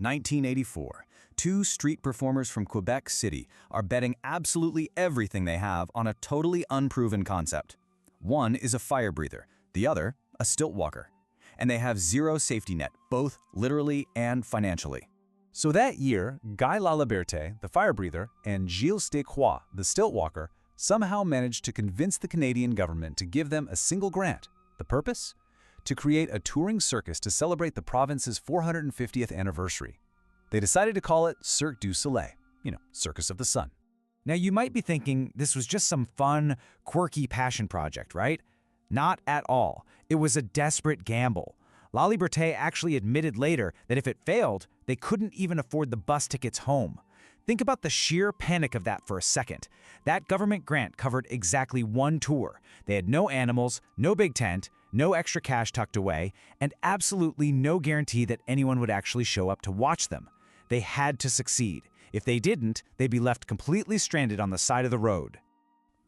1984. Two street performers from Quebec City are betting absolutely everything they have on a totally unproven concept. One is a fire breather, the other, a stilt walker. And they have zero safety net, both literally and financially. So that year, Guy Laliberte, the fire breather, and Gilles Stécroix, the stilt walker, somehow managed to convince the Canadian government to give them a single grant. The purpose? To create a touring circus to celebrate the province's 450th anniversary. They decided to call it Cirque du Soleil, Circus of the Sun. Now you might be thinking this was just some fun, quirky passion project, right? Not at all. It was a desperate gamble. Laliberté actually admitted later that if it failed, they couldn't even afford the bus tickets home. Think about the sheer panic of that for a second. That government grant covered exactly one tour. They had no animals, no big tent, no extra cash tucked away, and absolutely no guarantee that anyone would actually show up to watch them. They had to succeed. If they didn't, they'd be left completely stranded on the side of the road.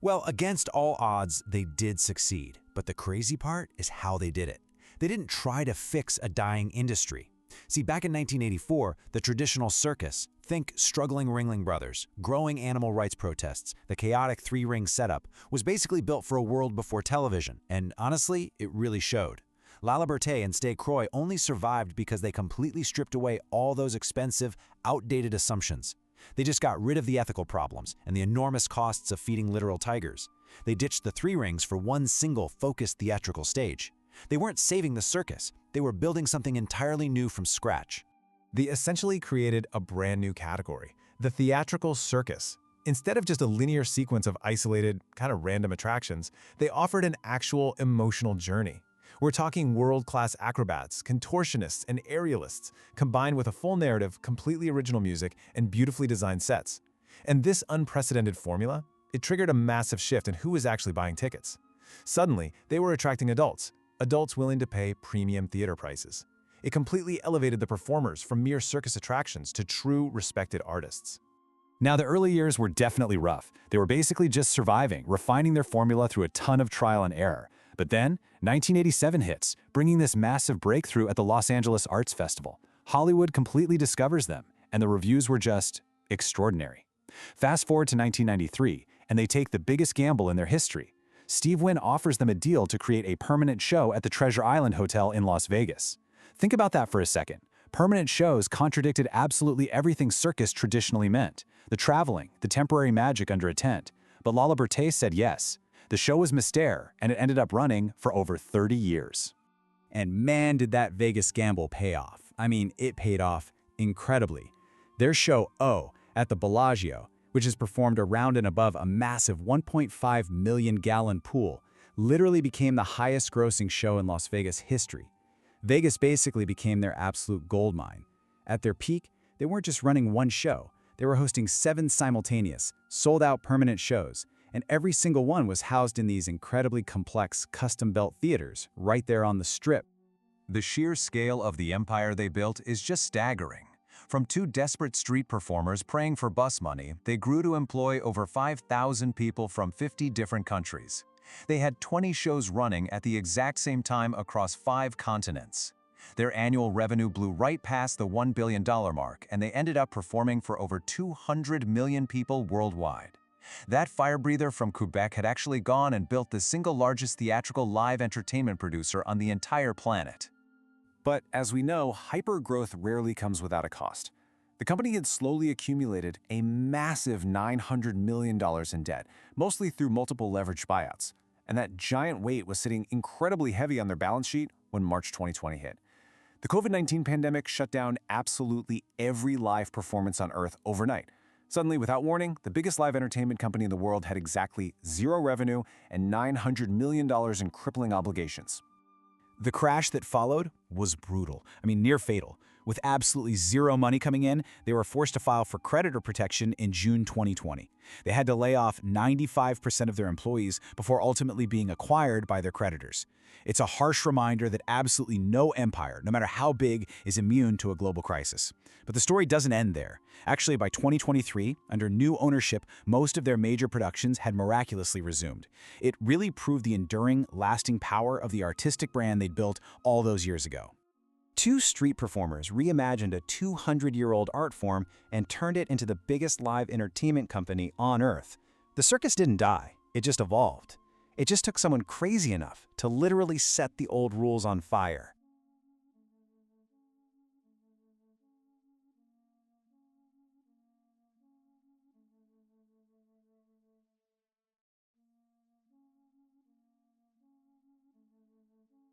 Well, against all odds, they did succeed. But the crazy part is how they did it. They didn't try to fix a dying industry. See, back in 1984, the traditional circus, think struggling Ringling Brothers, growing animal rights protests, the chaotic three-ring setup, was basically built for a world before television, and honestly, it really showed. Laliberté and Stécroix only survived because they completely stripped away all those expensive, outdated assumptions. They just got rid of the ethical problems and the enormous costs of feeding literal tigers. They ditched the three rings for one single, focused theatrical stage. They weren't saving the circus, they were building something entirely new from scratch. They essentially created a brand new category, the theatrical circus. Instead of just a linear sequence of isolated, kind of random attractions, they offered an actual emotional journey. We're talking world-class acrobats, contortionists, and aerialists, combined with a full narrative, completely original music, and beautifully designed sets. And this unprecedented formula, it triggered a massive shift in who was actually buying tickets. Suddenly, they were attracting adults willing to pay premium theater prices. It completely elevated the performers from mere circus attractions to true, respected artists. Now, the early years were definitely rough. They were basically just surviving, refining their formula through a ton of trial and error. But then, 1987 hits, bringing this massive breakthrough at the Los Angeles Arts Festival. Hollywood completely discovers them, and the reviews were just extraordinary. Fast forward to 1993, and they take the biggest gamble in their history. Steve Wynn offers them a deal to create a permanent show at the Treasure Island Hotel in Las Vegas. Think about that for a second. Permanent shows contradicted absolutely everything circus traditionally meant. The traveling, the temporary magic under a tent. But Laliberté said yes. The show was Mystère, and it ended up running for over 30 years. And man, did that Vegas gamble pay off. I mean, it paid off incredibly. Their show, O, at the Bellagio, which is performed around and above a massive 1.5 million gallon pool, literally became the highest grossing show in Las Vegas history. Vegas basically became their absolute gold mine. At their peak, they weren't just running one show. They were hosting 7 simultaneous, sold-out permanent shows, and every single one was housed in these incredibly complex, custom-built theaters right there on the Strip. The sheer scale of the empire they built is just staggering. From 2 desperate street performers praying for bus money, they grew to employ over 5,000 people from 50 different countries. They had 20 shows running at the exact same time across 5 continents. Their annual revenue blew right past the $1 billion mark, and they ended up performing for over 200 million people worldwide. That fire breather from Quebec had actually gone and built the single largest theatrical live entertainment producer on the entire planet. But as we know, hyper-growth rarely comes without a cost. The company had slowly accumulated a massive $900 million in debt, mostly through multiple leveraged buyouts. And that giant weight was sitting incredibly heavy on their balance sheet when March 2020 hit. The COVID-19 pandemic shut down absolutely every live performance on Earth overnight. Suddenly, without warning, the biggest live entertainment company in the world had exactly 0 revenue and $900 million in crippling obligations. The crash that followed was brutal. I mean, near fatal. With absolutely zero money coming in, they were forced to file for creditor protection in June 2020. They had to lay off 95% of their employees before ultimately being acquired by their creditors. It's a harsh reminder that absolutely no empire, no matter how big, is immune to a global crisis. But the story doesn't end there. Actually, by 2023, under new ownership, most of their major productions had miraculously resumed. It really proved the enduring, lasting power of the artistic brand they'd built all those years ago. Two street performers reimagined a 200-year-old art form and turned it into the biggest live entertainment company on Earth. The circus didn't die, it just evolved. It just took someone crazy enough to literally set the old rules on fire.